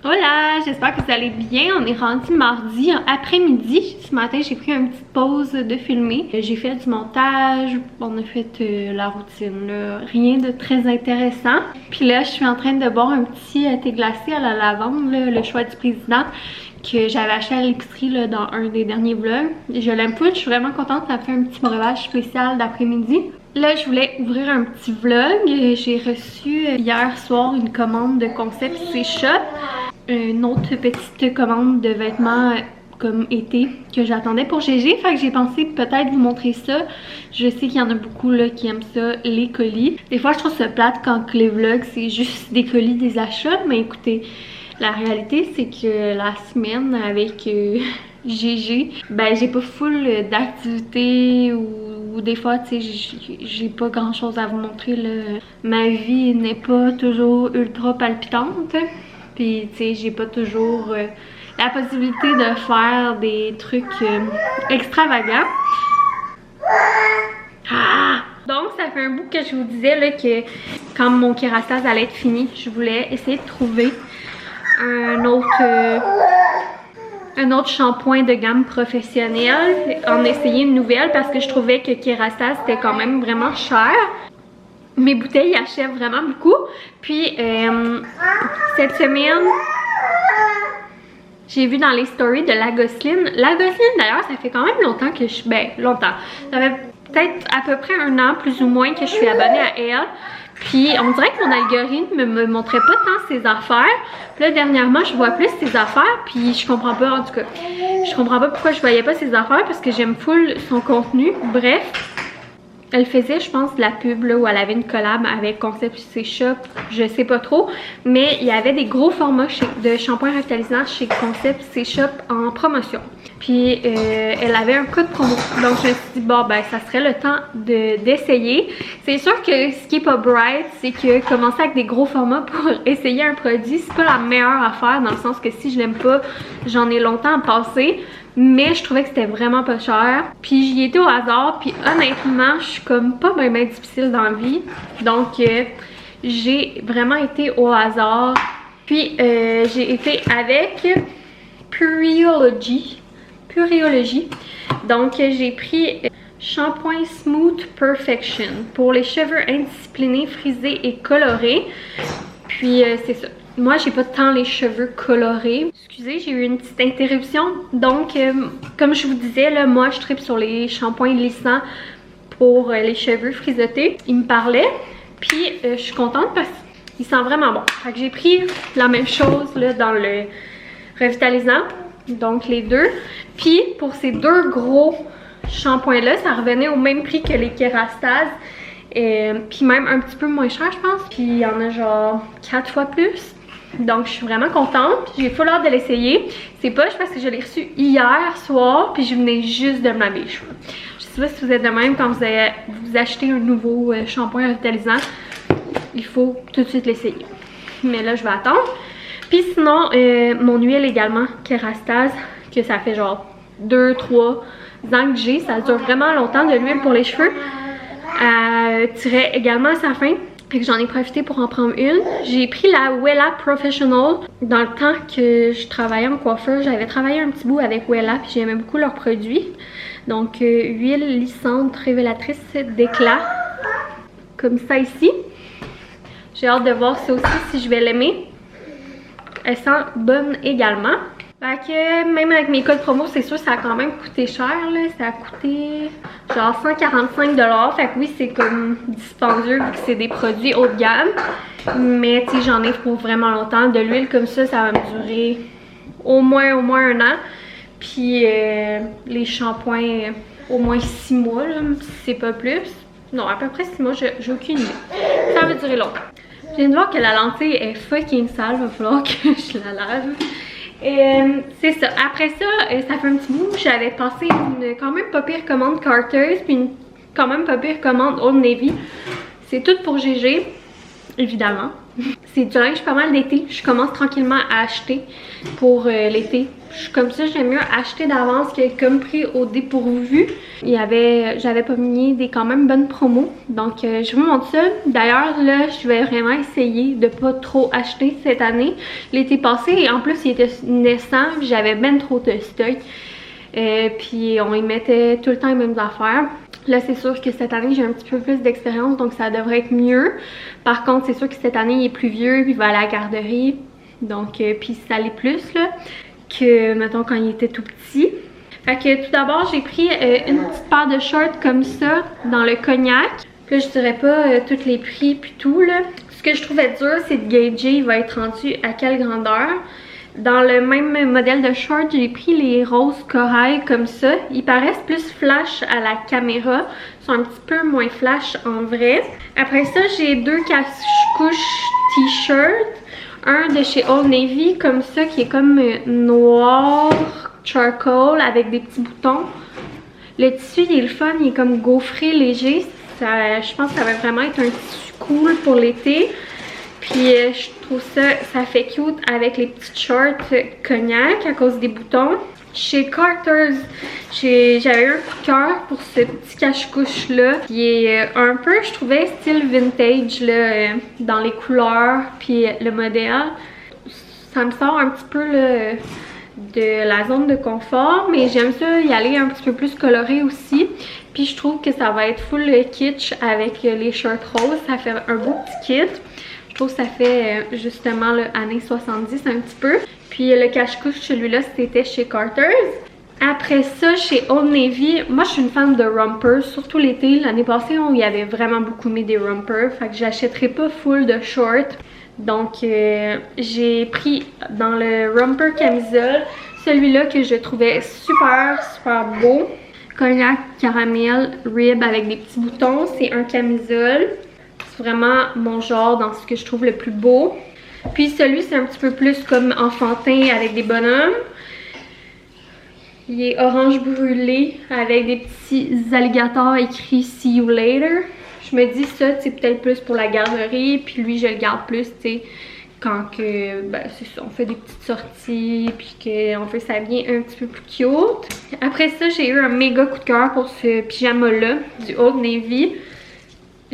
Hola, j'espère que vous allez bien. On est rendu mardi après-midi. Ce matin, j'ai pris une petite pause de filmer. J'ai fait du montage, on a fait la routine, là. Rien de très intéressant. Puis là, je suis en train de boire un petit thé glacé à la lavande, là, le choix du président, que j'avais acheté à l'épicerie dans un des derniers vlogs. Je l'aime full, je suis vraiment contente. Ça fait un petit breuvage spécial d'après-midi. Là, je voulais ouvrir un petit vlog. J'ai reçu hier soir une commande de Concept C-Shop. Une autre petite commande de vêtements comme été que j'attendais pour GG. Fait que j'ai pensé peut-être vous montrer ça. Je sais qu'il y en a beaucoup là, qui aiment ça, les colis. Des fois, je trouve ça plate quand les vlogs, c'est juste des colis, des achats. Mais écoutez, la réalité, c'est que la semaine avec GG, ben j'ai pas full d'activités ou des fois, tu sais, j'ai pas grand chose à vous montrer là. Ma vie n'est pas toujours ultra palpitante. Puis, tu sais, j'ai pas toujours la possibilité de faire des trucs extravagants. Ah! Donc, ça fait un bout que je vous disais là, que quand mon Kerastase allait être fini, je voulais essayer de trouver un autre shampoing de gamme professionnelle, en essayer une nouvelle parce que je trouvais que Kerastase c'était quand même vraiment cher. Mes bouteilles achèvent vraiment beaucoup. Puis cette semaine, j'ai vu dans les stories de Lagosline. Lagosline d'ailleurs, ça fait quand même longtemps que je suis... Ben, longtemps. Ça fait peut-être à peu près un an plus ou moins que je suis abonnée à elle. Puis on dirait que mon algorithme me montrait pas tant ses affaires. Puis là dernièrement je vois plus ses affaires. Puis je comprends pas, en tout cas. Je comprends pas pourquoi je voyais pas ses affaires parce que j'aime full son contenu. Bref. Elle faisait, je pense, de la pub là, où elle avait une collab avec Concept C-Shop, je sais pas trop. Mais il y avait des gros formats de shampoing revitalisant chez Concept C-Shop en promotion. Puis elle avait un code promo. Donc je me suis dit, bon ben ça serait le temps d'essayer. C'est sûr que ce qui est pas bright, c'est que commencer avec des gros formats pour essayer un produit, c'est pas la meilleure affaire. Dans le sens que si je l'aime pas, j'en ai longtemps à passer. Mais je trouvais que c'était vraiment pas cher. Puis j'y étais au hasard. Puis honnêtement, je suis comme pas bien difficile dans la vie. Donc j'ai vraiment été au hasard. Puis j'ai été avec Pureology. Donc j'ai pris Shampoing Smooth Perfection pour les cheveux indisciplinés, frisés et colorés. Puis c'est ça. Moi, j'ai pas tant les cheveux colorés. Excusez, j'ai eu une petite interruption. Donc, comme je vous disais, là, moi, je tripe sur les shampoings lissants pour les cheveux frisottés. Il me parlait. Puis, je suis contente parce qu'il sent vraiment bon. Fait que j'ai pris la même chose là, dans le revitalisant. Donc, les deux. Puis, pour ces deux gros shampoings-là, ça revenait au même prix que les Kerastase. Puis même un petit peu moins cher, je pense. Puis, il y en a genre 4 fois plus. Donc, je suis vraiment contente. J'ai full hâte de l'essayer. C'est poche parce que je l'ai reçu hier soir. Puis, je venais juste de me laver les cheveux. Je sais pas si vous êtes de même quand vous achetez un nouveau shampoing revitalisant. Il faut tout de suite l'essayer. Mais là, je vais attendre. Puis sinon, mon huile également, Kerastase, que ça fait genre 2-3 ans que j'ai. Ça dure vraiment longtemps de l'huile pour les cheveux. Tirait également à sa fin. Fait que j'en ai profité pour en prendre une. J'ai pris la Wella Professional. Dans le temps que je travaillais en coiffeur, j'avais travaillé un petit bout avec Wella puis j'aimais beaucoup leurs produits. Donc huile lissante révélatrice d'éclat. Comme ça ici. J'ai hâte de voir ça aussi si je vais l'aimer. Elle sent bonne également. Fait que même avec mes codes promo, c'est sûr ça a quand même coûté cher là. Ça a coûté genre 145$. Fait que oui, c'est comme dispendieux vu que c'est des produits haut de gamme. Mais tu sais, j'en ai pour vraiment longtemps. De l'huile comme ça va me durer au moins un an. Puis les shampoings au moins 6 mois là, si c'est pas plus. Non, à peu près 6 mois, j'ai aucune idée. Ça va durer longtemps. Je viens de voir que la lentille est fucking sale. Il va falloir que je la lave. C'est ça. Après ça, ça fait un petit bout. J'avais passé une quand même pas pire commande Carter's. Puis une quand même pas pire commande Old Navy. C'est tout pour GG. évidemment. C'est du linge pas mal d'été. Je commence tranquillement à acheter pour l'été. Comme ça, j'aime mieux acheter d'avance que comme pris au dépourvu. J'avais pas mis des quand même bonnes promos. Donc, je vous montre ça. D'ailleurs, là, je vais vraiment essayer de pas trop acheter cette année. L'été passé, et en plus, il était naissant. J'avais ben trop de stock. Puis, on y mettait tout le temps les mêmes affaires. Là, c'est sûr que cette année, j'ai un petit peu plus d'expérience, donc ça devrait être mieux. Par contre, c'est sûr que cette année, il est plus vieux, puis il va aller à la garderie. Donc, puis ça l'est plus, là, que, mettons, quand il était tout petit. Fait que, tout d'abord, j'ai pris une petite paire de shorts comme ça, dans le cognac. Puis là, je dirais pas tous les prix, puis tout, là. Ce que je trouvais dur, c'est de gager, il va être rendu à quelle grandeur. Dans le même modèle de short, j'ai pris les roses corail comme ça. Ils paraissent plus flash à la caméra. Ils sont un petit peu moins flash en vrai. Après ça, j'ai deux cache-couches t-shirt. Un de chez Old Navy comme ça qui est comme noir charcoal avec des petits boutons. Le tissu il est le fun, il est comme gaufré léger. Je pense que ça va vraiment être un tissu cool pour l'été. Puis je trouve ça fait cute avec les petites shorts cognac à cause des boutons. Chez Carter's, j'avais eu un coup de cœur pour ce petit cache-couche là. Qui est un peu, je trouvais, style vintage là, dans les couleurs puis le modèle. Ça me sort un petit peu là, de la zone de confort, mais j'aime ça y aller un petit peu plus coloré aussi. Puis je trouve que ça va être full kitsch avec les shorts roses. Ça fait un beau petit kit. Je trouve que ça fait justement le années 70 un petit peu. Puis le cache-couche, celui-là, c'était chez Carter's. Après ça, chez Old Navy, moi je suis une fan de rompers, surtout l'été. L'année passée, on y avait vraiment beaucoup mis des rompers. Fait que j'achèterais pas full de shorts. Donc j'ai pris dans le romper camisole, celui-là que je trouvais super beau. Cognac caramel rib avec des petits boutons. C'est un camisole. C'est vraiment mon genre dans ce que je trouve le plus beau. Puis celui c'est un petit peu plus comme enfantin avec des bonhommes. Il est orange brûlé avec des petits alligators écrits See you later. Je me dis ça c'est peut-être plus pour la garderie. Puis lui je le garde plus tu sais quand que ben c'est ça, on fait des petites sorties puis qu'on veut s'habiller un petit peu plus cute. Après ça j'ai eu un méga coup de cœur pour ce pyjama là du Old Navy.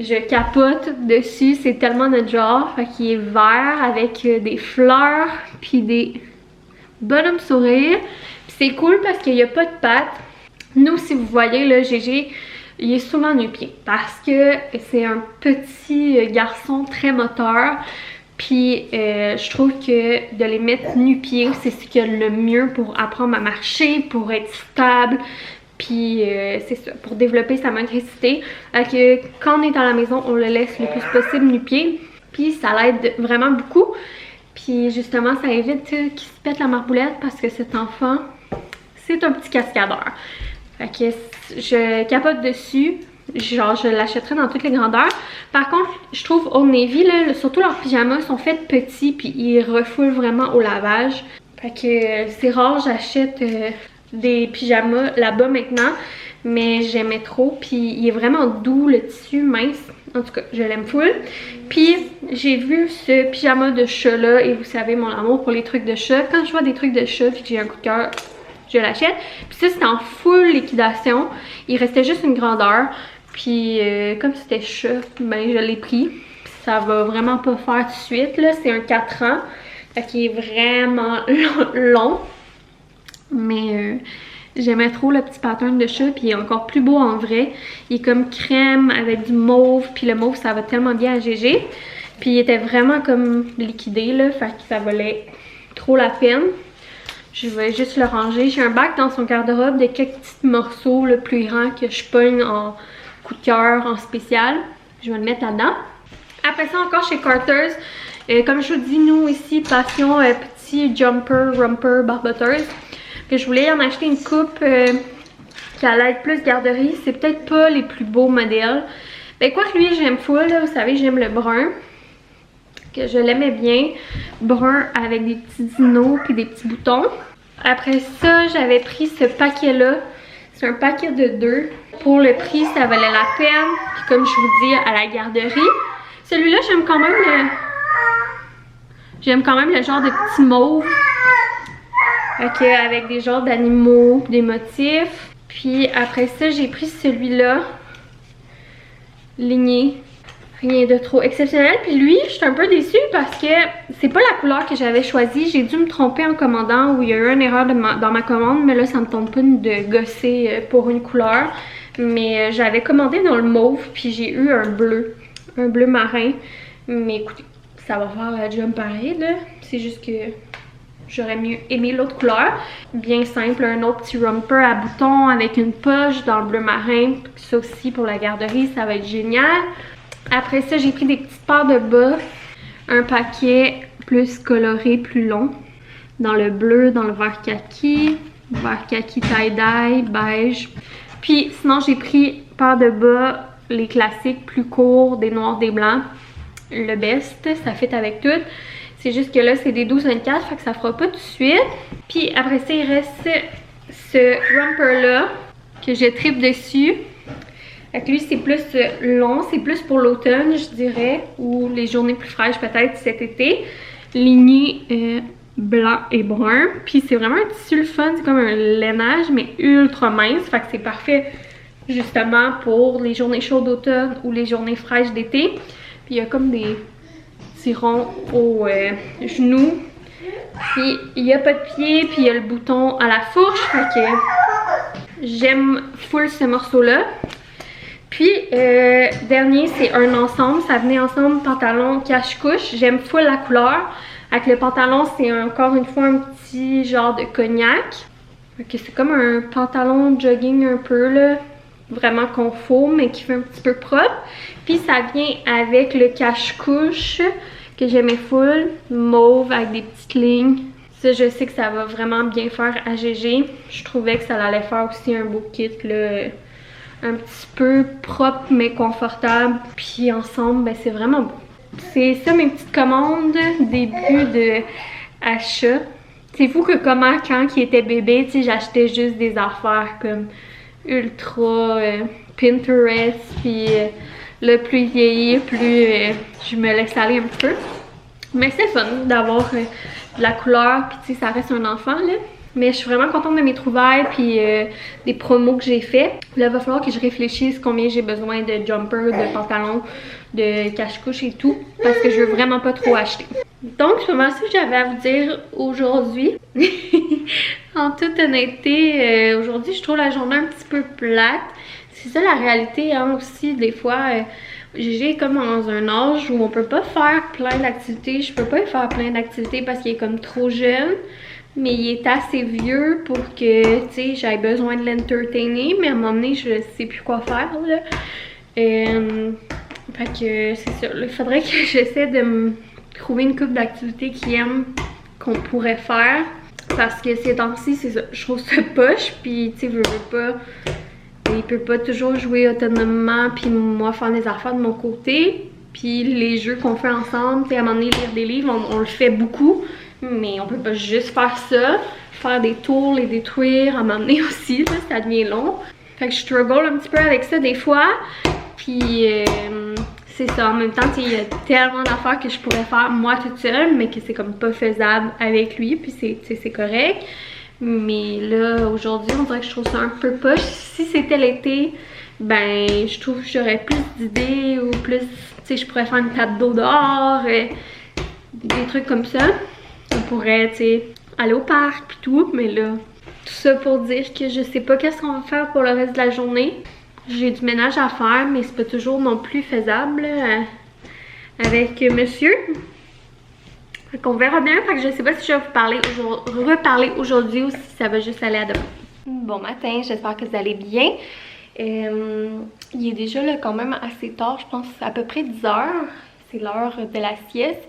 Je capote dessus, c'est tellement notre genre. Fait qu'il est vert avec des fleurs puis des bonhommes sourires. Puis c'est cool parce qu'il n'y a pas de pattes. Nous, si vous voyez, là, Gégé, il est souvent nu-pied parce que c'est un petit garçon très moteur. Puis je trouve que de les mettre nu-pieds, c'est ce qu'il y a le mieux pour apprendre à marcher, pour être stable. Puis c'est ça, pour développer sa motricité. Quand on est à la maison, on le laisse le plus possible nu-pied. Puis ça l'aide vraiment beaucoup. Puis justement, ça évite qu'il se pète la marboulette parce que cet enfant, c'est un petit cascadeur. Fait que je capote dessus. Genre, je l'achèterais dans toutes les grandeurs. Par contre, je trouve Old Navy, là, surtout leurs pyjamas sont faits petits. Puis ils refoulent vraiment au lavage. Fait que c'est rare, j'achète des pyjamas là-bas maintenant, mais j'aimais trop, puis il est vraiment doux, le tissu mince, en tout cas je l'aime full. Puis j'ai vu ce pyjama de chat là, et vous savez mon amour pour les trucs de chat, quand je vois des trucs de chat et que j'ai un coup de cœur, je l'achète. Puis ça c'était en full liquidation, il restait juste une grandeur, puis comme c'était chat, ben je l'ai pris. Puis ça va vraiment pas faire tout de suite là, c'est un 4 ans, fait qu'il est vraiment long. Mais j'aimais trop le petit pattern de chat, puis il est encore plus beau en vrai. Il est comme crème avec du mauve, puis le mauve ça va tellement bien à Gégé. Puis il était vraiment comme liquidé là, fait que ça valait trop la peine. Je vais juste le ranger. J'ai un bac dans son garde-robe de quelques petits morceaux le plus grands que je pogne en coup de cœur, en spécial. Je vais le mettre là-dedans. Après ça encore chez Carter's, comme je vous dis, nous ici, passion petit jumper, romper, barbotteuse. Que je voulais en acheter une coupe qui allait être plus garderie. C'est peut-être pas les plus beaux modèles. Ben quoi que lui j'aime full, là, vous savez j'aime le brun. Que je l'aimais bien. Brun avec des petits dinos puis des petits boutons. Après ça j'avais pris ce paquet là. C'est un paquet de 2. Pour le prix ça valait la peine. Puis comme je vous dis à la garderie. Celui-là, j'aime quand même le... J'aime quand même le genre de petit mauve. Avec des genres d'animaux, des motifs. Puis après ça, j'ai pris celui-là. Ligné. Rien de trop exceptionnel. Puis lui, je suis un peu déçue parce que c'est pas la couleur que j'avais choisie. J'ai dû me tromper en commandant ou il y a eu une erreur dans ma commande. Mais là, ça me tente pas de gosser pour une couleur. Mais j'avais commandé dans le mauve. Puis j'ai eu un bleu marin. Mais écoutez, ça va faire la job pareil là. C'est juste que j'aurais mieux aimé l'autre couleur. Bien simple, un autre petit romper à boutons avec une poche dans le bleu marin. Ça aussi pour la garderie, ça va être génial. Après ça, j'ai pris des petites paires de bas. Un paquet plus coloré, plus long. Dans le bleu, dans le vert kaki tie-dye, beige. Puis sinon, j'ai pris paire de bas, les classiques plus courts, des noirs, des blancs. Le best, ça fit avec tout. C'est juste que là, c'est des 12-24, fait que ça fera pas tout de suite. Puis après ça, il reste ce romper-là, que je tripe dessus. Fait que lui, c'est plus long, c'est plus pour l'automne, je dirais, ou les journées plus fraîches peut-être cet été. Ligné blanc et brun. Puis c'est vraiment un tissu le fun, c'est comme un lainage, mais ultra mince. Fait que c'est parfait justement pour les journées chaudes d'automne ou les journées fraîches d'été. Puis il y a comme des tirons au genou. Puis il n'y a pas de pied, puis il y a le bouton à la fourche. Fait que j'aime full ce morceau-là. Puis dernier, c'est un ensemble. Ça venait ensemble, pantalon cache-couche. J'aime full la couleur. Avec le pantalon, c'est encore une fois un petit genre de cognac. Ok, c'est comme un pantalon jogging un peu là. Vraiment confort, mais qui fait un petit peu propre. Puis ça vient avec le cache-couche que j'aimais full, mauve avec des petites lignes. Ça, je sais que ça va vraiment bien faire à GG. Je trouvais que ça allait faire aussi un beau kit là, un petit peu propre mais confortable. Puis ensemble, ben c'est vraiment beau. C'est ça mes petites commandes, début de achat. C'est fou que comment quand il était bébé, tu sais, j'achetais juste des affaires comme ultra Pinterest, puis le plus vieilli, plus je me laisse aller un peu. Mais c'est fun d'avoir de la couleur, puis tu sais, ça reste un enfant là. Mais je suis vraiment contente de mes trouvailles, puis des promos que j'ai fait. Là, il va falloir que je réfléchisse combien j'ai besoin de jumpers, de pantalons, de cache-couche et tout, parce que je veux vraiment pas trop acheter. Donc, c'est vraiment ça que j'avais à vous dire aujourd'hui. En toute honnêteté, aujourd'hui, je trouve la journée un petit peu plate. C'est ça la réalité, hein, aussi, des fois. Gégé est comme dans un âge où on peut pas faire plein d'activités. Je peux pas faire plein d'activités parce qu'il est comme trop jeune. Mais il est assez vieux pour que, tu sais, j'aie besoin de l'entertainer. Mais à un moment donné, je sais plus quoi faire, là. Fait que c'est ça. Il faudrait que j'essaie de me trouver une couple d'activités qu'il aime qu'on pourrait faire. Parce que ces temps-ci, c'est ça. Je trouve ça poche. Puis, tu sais, veux pas... Il peut pas toujours jouer autonomement. Puis moi, faire des affaires de mon côté. Puis les jeux qu'on fait ensemble, tu sais, à un moment donné, lire des livres, on le fait beaucoup. Mais on peut pas juste faire ça. Faire des tours, les détruire, à m'amener aussi, là, ça devient long. Fait que je struggle un petit peu avec ça des fois. Puis c'est ça, en même temps, il y a tellement d'affaires que je pourrais faire moi toute seule, mais que c'est comme pas faisable avec lui, puis c'est correct. Mais là, aujourd'hui, on dirait que je trouve ça un peu poche. Si c'était l'été, ben, je trouve que j'aurais plus d'idées ou plus, tu sais, je pourrais faire une table d'eau dehors, des trucs comme ça. On pourrait, tu sais, aller au parc pis tout, mais là, tout ça pour dire que je sais pas qu'est-ce qu'on va faire pour le reste de la journée. J'ai du ménage à faire, mais c'est pas toujours non plus faisable avec monsieur. Fait qu'on verra bien, fait que je sais pas si je vais vous reparler aujourd'hui ou si ça va juste aller à demain. Bon matin, j'espère que vous allez bien. Il est déjà là quand même assez tard, je pense à peu près 10 h. C'est l'heure de la sieste.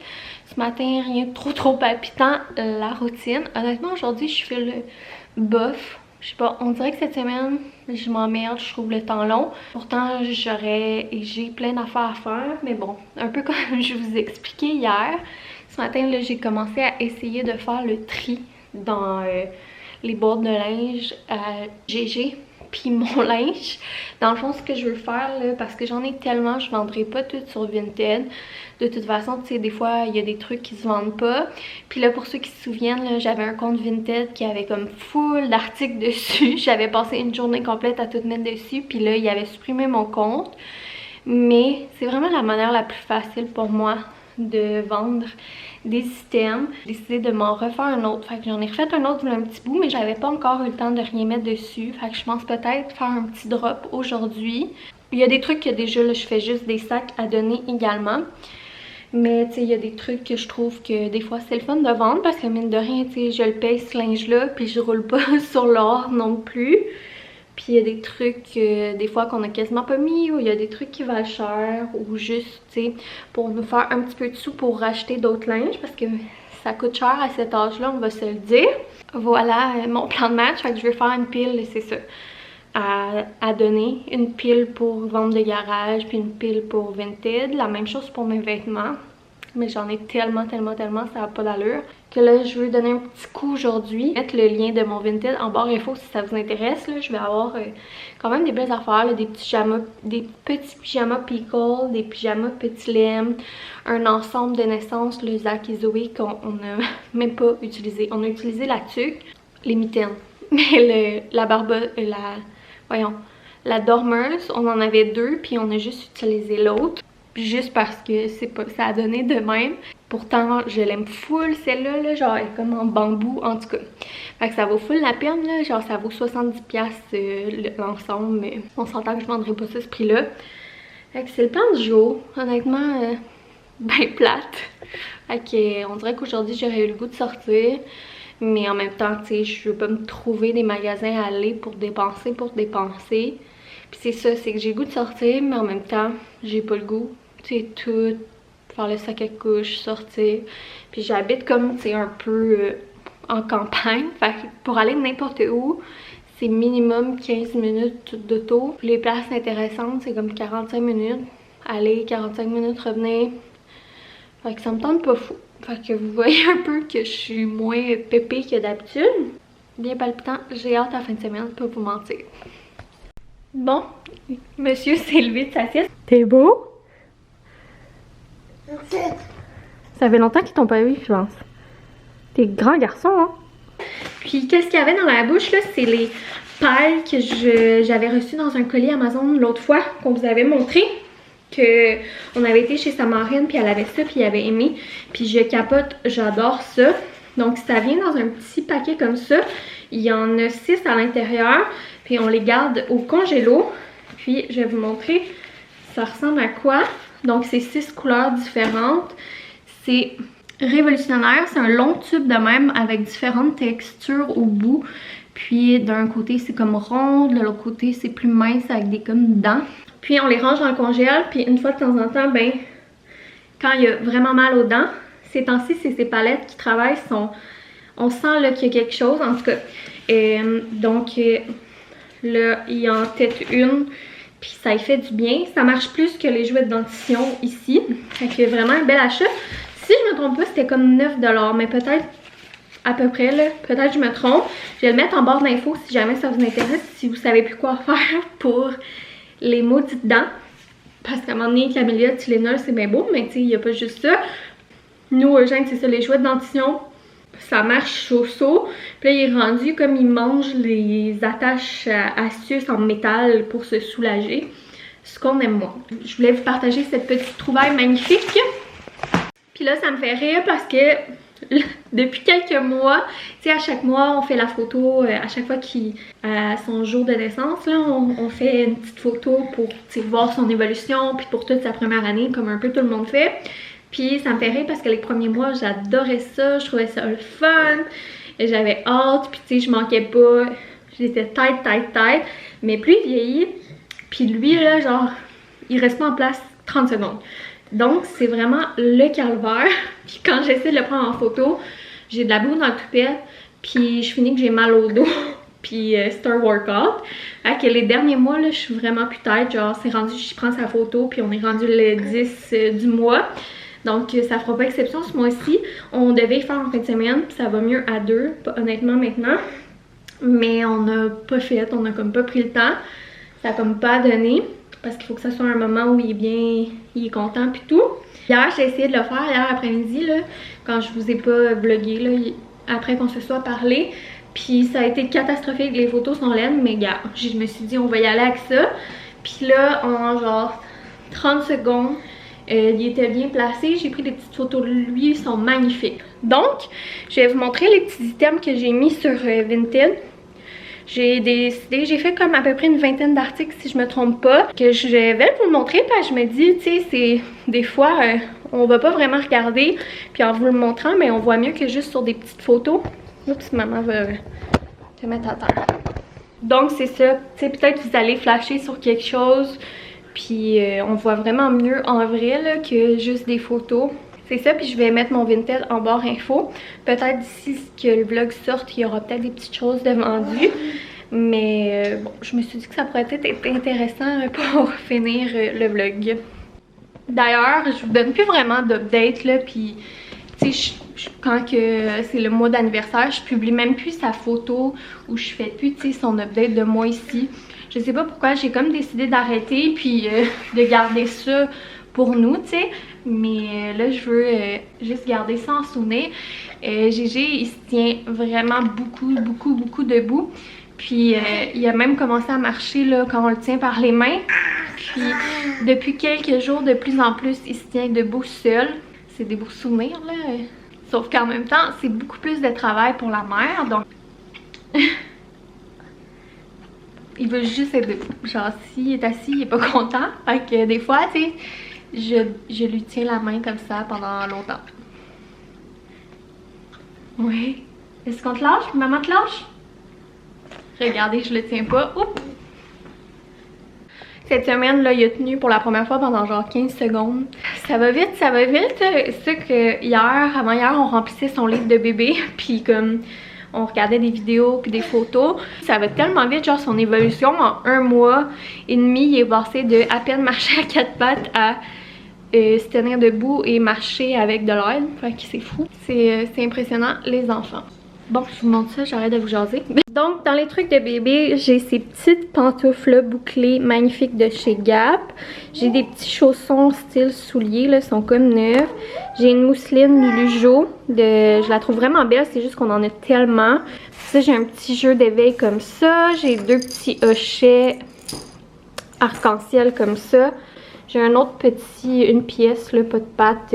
Ce matin, rien de trop palpitant, la routine. Honnêtement, aujourd'hui, je fais le bof. Je sais pas, on dirait que cette semaine, je m'emmerde, je trouve le temps long. Pourtant, j'ai plein d'affaires à faire, mais bon, un peu comme je vous ai expliqué hier. Ce matin, là, j'ai commencé à essayer de faire le tri dans les boîtes de linge à GG puis mon linge. Dans le fond, ce que je veux faire, là, parce que j'en ai tellement, je vendrai pas tout sur Vinted. De toute façon, tu sais, des fois, il y a des trucs qui se vendent pas. Puis là, pour ceux qui se souviennent, j'avais un compte Vinted qui avait comme full d'articles dessus. J'avais passé une journée complète à tout mettre dessus. Puis là, il avait supprimé mon compte. Mais c'est vraiment la manière la plus facile pour moi de vendre des items. J'ai décidé de m'en refaire un autre. Fait que j'en ai refait un autre un petit bout, mais j'avais pas encore eu le temps de rien mettre dessus. Fait que je pense peut-être faire un petit drop aujourd'hui. Il y a des trucs que déjà, là, je fais juste des sacs à donner également. Mais tu sais, il y a des trucs que je trouve que des fois c'est le fun de vendre parce que mine de rien, tu sais, je le paye ce linge-là puis je roule pas sur l'or non plus. Puis il y a des trucs des fois qu'on a quasiment pas mis, ou il y a des trucs qui valent cher, ou juste, tu sais, pour nous faire un petit peu de sous pour racheter d'autres linges parce que ça coûte cher à cet âge-là, on va se le dire. Voilà mon plan de match, fait que je vais faire une pile, c'est ça. À donner, une pile pour vendre de garage puis une pile pour Vinted, la même chose pour mes vêtements, mais j'en ai tellement, ça n'a pas d'allure que là je veux donner un petit coup aujourd'hui, mettre le lien de mon Vinted en barre info si ça vous intéresse. Là, je vais avoir quand même des belles affaires, là, des petits pyjamas pickle, des pyjamas petit lem, un ensemble de naissance, le Zach et Zoé qu'on n'a même pas utilisé. On a utilisé la tuque, les mitaines, mais la dormeuse, on en avait deux, puis on a juste utilisé l'autre. Juste parce que ça a donné de même. Pourtant, je l'aime full celle-là, là, genre elle est comme en bambou en tout cas. Fait que ça vaut full la peine, là, genre ça vaut 70$ l'ensemble, mais on s'entend que je vendrai pas ça ce prix-là. Fait que c'est le plan du jour, honnêtement, ben plate. Fait que on dirait qu'aujourd'hui j'aurais eu le goût de sortir. Mais en même temps, tu sais, je veux pas me trouver des magasins à aller pour dépenser. Puis c'est ça, c'est que j'ai le goût de sortir, mais en même temps, j'ai pas le goût. Tu sais, tout, faire le sac à couche, sortir. Puis j'habite comme, tu sais, un peu en campagne. Fait que pour aller n'importe où, c'est minimum 15 minutes d'auto. Les places intéressantes, c'est comme 45 minutes. Aller, 45 minutes, revenir. Fait que ça me tente pas fou. Fait que vous voyez un peu que je suis moins pépée que d'habitude. Bien palpitant, j'ai hâte à la fin de semaine, pas vous mentir. Bon, monsieur s'est levé de sa sieste. T'es beau? Ça fait longtemps qu'ils t'ont pas vu, je pense. T'es grand garçon, hein? Puis qu'est-ce qu'il y avait dans la bouche, là? C'est les pailles que j'avais reçues dans un colis Amazon l'autre fois, qu'on vous avait montré. On avait été chez sa marraine, puis elle avait ça, puis elle avait aimé. Puis je capote, j'adore ça. Donc ça vient dans un petit paquet comme ça. Il y en a 6 à l'intérieur. Puis on les garde au congélo. Puis je vais vous montrer ça ressemble à quoi. Donc c'est 6 couleurs différentes. C'est révolutionnaire. C'est un long tube de même avec différentes textures au bout. Puis d'un côté c'est comme rond, de l'autre côté c'est plus mince avec des comme dents. Puis on les range dans le congèle, puis une fois de temps en temps, ben, quand il y a vraiment mal aux dents, ces temps-ci, c'est ces palettes qui travaillent, on sent qu'il y a quelque chose, en tout cas. Donc là, il y a en tête une, puis ça y fait du bien. Ça marche plus que les jouets de dentition ici. Fait que vraiment un bel achat. Si je me trompe pas, c'était comme 9$, mais peut-être à peu près, là, peut-être je me trompe. Je vais le mettre en barre d'infos si jamais ça vous intéresse, si vous savez plus quoi faire pour les maudites dents. Parce qu'à un moment donné, Camélia, Tylenol, c'est bien beau, mais tu sais, il n'y a pas juste ça. Nous, Eugène, c'est ça, les jouets de dentition, ça marche chaud-chaud. Puis là, il est rendu comme il mange les attaches astuces en métal pour se soulager. Ce qu'on aime moins. Je voulais vous partager cette petite trouvaille magnifique. Puis là, ça me fait rire parce que depuis quelques mois, tu sais, à chaque mois, on fait la photo, à chaque fois qu'il a son jour de naissance, là, on fait une petite photo pour voir son évolution, puis pour toute sa première année, comme un peu tout le monde fait. Puis ça me fait rire parce que les premiers mois, j'adorais ça, je trouvais ça le fun, et j'avais hâte, puis tu sais, je manquais pas, j'étais tight, mais plus il vieillit, puis lui, là, genre, il reste pas en place 30 secondes. Donc, c'est vraiment le calvaire. Puis quand j'essaie de le prendre en photo, j'ai de la boue dans le toupette. Puis je finis que j'ai mal au dos. Puis c'est un workout. Fait que les derniers mois, là, je suis vraiment plus tête. Genre, c'est rendu, je prends sa photo. Puis on est rendu le 10 du mois. Donc, ça fera pas exception ce mois-ci. On devait y faire en fin de semaine. Puis ça va mieux à 2, honnêtement, maintenant. Mais on n'a pas fait, on a comme pas pris le temps. Ça a comme pas donné. Parce qu'il faut que ça soit un moment où il est content puis tout. Hier, j'ai essayé de le faire, hier après-midi, là, quand je vous ai pas vlogué, là, après qu'on se soit parlé. Puis ça a été catastrophique, les photos sont laides, mais gars, je me suis dit on va y aller avec ça. Puis là, en genre 30 secondes, il était bien placé. J'ai pris des petites photos de lui, ils sont magnifiques. Donc, je vais vous montrer les petits items que j'ai mis sur Vinted. J'ai fait comme à peu près une vingtaine d'articles si je me trompe pas, que je vais vous le montrer parce que je me dis, tu sais, c'est des fois on va pas vraiment regarder, puis en vous le montrant, mais on voit mieux que juste sur des petites photos. Oups, maman va te mettre à terre. Donc c'est ça, tu sais, peut-être vous allez flasher sur quelque chose, puis on voit vraiment mieux en vrai là, que juste des photos. C'est ça, puis je vais mettre mon Vinted en barre info. Peut-être d'ici que le vlog sorte, il y aura peut-être des petites choses de vendues. Mais bon, je me suis dit que ça pourrait être intéressant pour finir le vlog. D'ailleurs, je vous donne plus vraiment d'update là, puis tu sais, quand c'est le mois d'anniversaire, je publie même plus sa photo ou je fais plus, tu sais, son update de moi ici. Je sais pas pourquoi, j'ai comme décidé d'arrêter puis de garder ça pour nous, tu sais. Mais là, je veux juste garder ça en souvenir. Gégé, il se tient vraiment beaucoup debout. Puis il a même commencé à marcher là, quand on le tient par les mains. Puis depuis quelques jours, de plus en plus, il se tient debout seul. C'est des beaux souvenirs là. Sauf qu'en même temps, c'est beaucoup plus de travail pour la mère. Donc il veut juste être debout. Genre s'il est assis, il est pas content. Fait que des fois, tu sais, je lui tiens la main comme ça pendant longtemps. Oui. Est-ce qu'on te lâche? Maman te lâche? Regardez, je le tiens pas. Oups! Cette semaine, là, il a tenu pour la première fois pendant genre 15 secondes. Ça va vite, ça va vite. C'est que hier, avant hier, on remplissait son livre de bébé. Puis comme on regardait des vidéos puis des photos. Ça va tellement vite, genre son évolution en 1 mois et demi, il est passé de à peine marcher à 4 pattes à se tenir debout et marcher avec de l'aide. Fait que c'est fou. C'est impressionnant, les enfants. Bon, je vous montre ça, j'arrête de vous jaser. Donc, dans les trucs de bébé, j'ai ces petites pantoufles bouclées magnifiques de chez Gap. J'ai des petits chaussons style souliers, là, sont comme neufs. J'ai une mousseline Lujo, je la trouve vraiment belle, c'est juste qu'on en a tellement. Ça, j'ai un petit jeu d'éveil comme ça. J'ai 2 petits hochets arc-en-ciel comme ça. J'ai un autre une pièce, là, pas de pâte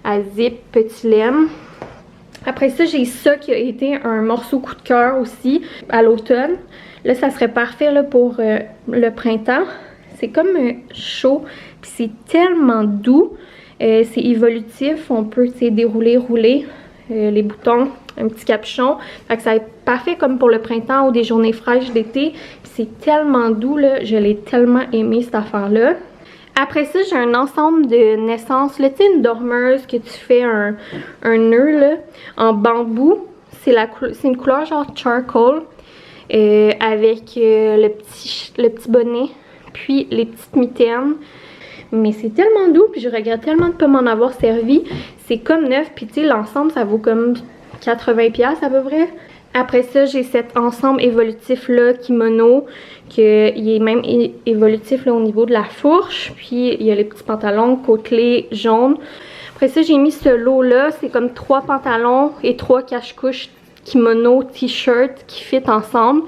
à zip, petit lemme. Après ça, j'ai ça qui a été un morceau coup de cœur aussi à l'automne. Là, ça serait parfait là, pour le printemps. C'est comme chaud, puis c'est tellement doux. C'est évolutif, on peut dérouler, rouler les boutons, un petit capuchon. Fait que ça va être parfait comme pour le printemps ou des journées fraîches d'été. C'est tellement doux, là, je l'ai tellement aimé cette affaire-là. Après ça, j'ai un ensemble de naissance, là, tu sais, une dormeuse que tu fais un nœud, là, en bambou. C'est une couleur genre charcoal, avec le petit bonnet, puis les petites mitaines. Mais c'est tellement doux, puis je regrette tellement de ne pas m'en avoir servi. C'est comme neuf, puis tu sais, l'ensemble, ça vaut comme 80$ à peu près. Après ça, j'ai cet ensemble évolutif-là, kimono, qu'il est même évolutif là, au niveau de la fourche. Puis, il y a les petits pantalons côtelés jaunes. Après ça, j'ai mis ce lot-là. C'est comme 3 pantalons et 3 cache-couches kimono, t-shirt qui fit ensemble.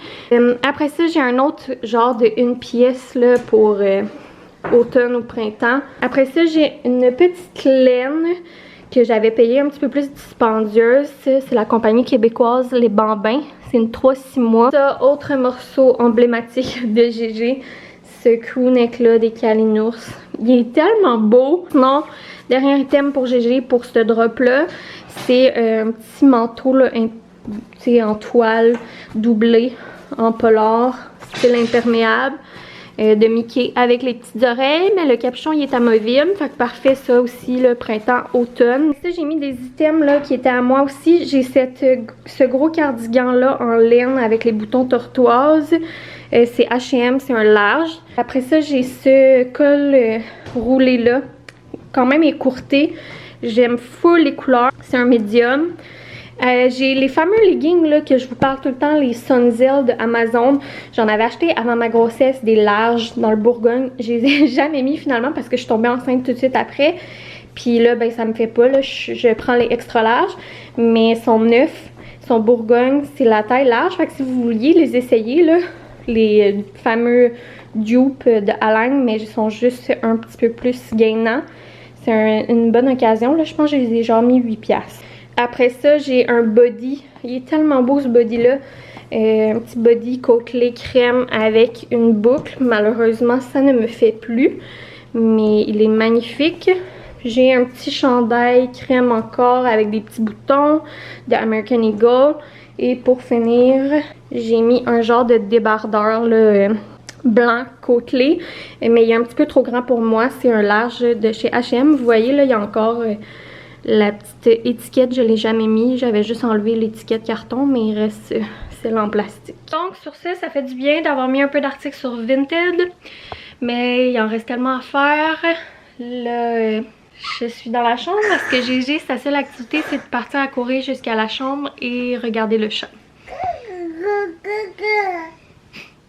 Après ça, j'ai un autre genre de 1 pièce là, pour automne ou printemps. Après ça, j'ai une petite laine que j'avais payé un petit peu plus dispendieuse. C'est la compagnie québécoise Les Bambins. C'est une 3-6 mois. Ça, autre morceau emblématique de Gégé, ce crewneck là des Kalinours. Il est tellement beau. Sinon, dernier item pour Gégé, pour ce drop là, c'est un petit manteau là, en toile doublé en polar, style imperméable. De Mickey avec les petites oreilles, mais le capuchon il est amovible, fait que parfait ça aussi le printemps automne. Ça j'ai mis des items là qui étaient à moi aussi. J'ai ce gros cardigan là en laine avec les boutons tortoise. C'est H&M, c'est un large. Après ça j'ai ce col roulé là, quand même écourté. J'aime full les couleurs, c'est un médium. J'ai les fameux leggings là, que je vous parle tout le temps, les Sunzel de Amazon. J'en avais acheté avant ma grossesse, des larges dans le Bourgogne. Je les ai jamais mis finalement parce que je suis tombée enceinte tout de suite après. Puis là, ben ça me fait pas. Là, je prends les extra larges, mais ils sont neufs. Ils sont Bourgogne, c'est la taille large. Fait que si vous vouliez les essayer, là, les fameux dupes de Align, mais ils sont juste un petit peu plus gainants. C'est une bonne occasion. Là, je pense que je les ai genre mis 8$. Après ça, j'ai un body. Il est tellement beau ce body-là. Un petit body côtelé crème avec une boucle. Malheureusement, ça ne me fait plus. Mais il est magnifique. J'ai un petit chandail crème encore avec des petits boutons de American Eagle. Et pour finir, j'ai mis un genre de débardeur là, blanc côtelé. Mais il est un petit peu trop grand pour moi. C'est un large de chez H&M. Vous voyez, là, il y a encore... la petite étiquette, je l'ai jamais mis. J'avais juste enlevé l'étiquette carton, mais il reste celle en plastique. Donc sur ça fait du bien d'avoir mis un peu d'articles sur Vinted. Mais il en reste tellement à faire. Là, je suis dans la chambre parce que GG, sa seule activité, c'est de partir à courir jusqu'à la chambre et regarder le chat.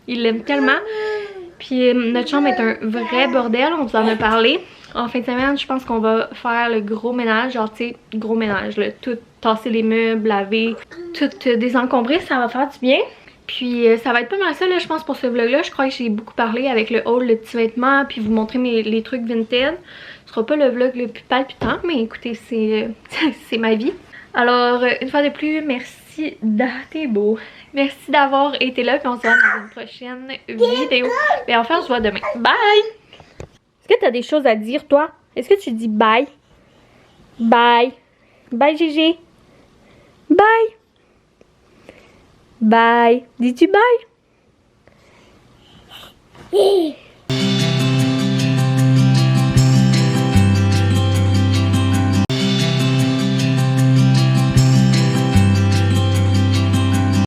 Il l'aime tellement. Puis notre chambre est un vrai bordel, on vous en a parlé. En fin de semaine, je pense qu'on va faire le gros ménage, genre tu sais, gros ménage, là, tout tasser les meubles, laver, tout désencombrer, ça va faire du bien. Puis ça va être pas mal ça là, je pense pour ce vlog là. Je crois que j'ai beaucoup parlé avec le haul, le petit vêtement, puis vous montrer les trucs Vinted. Ce sera pas le vlog le plus palpitant, mais écoutez, c'est ma vie. Alors une fois de plus, merci t'es beau. Merci d'avoir été là, puis on se voit dans une prochaine vidéo. Et enfin, on se voit demain. Bye! Est-ce que tu as des choses à dire, toi? Est-ce que tu dis bye? Bye. Bye, Gégé. Bye. Bye. Dis-tu bye?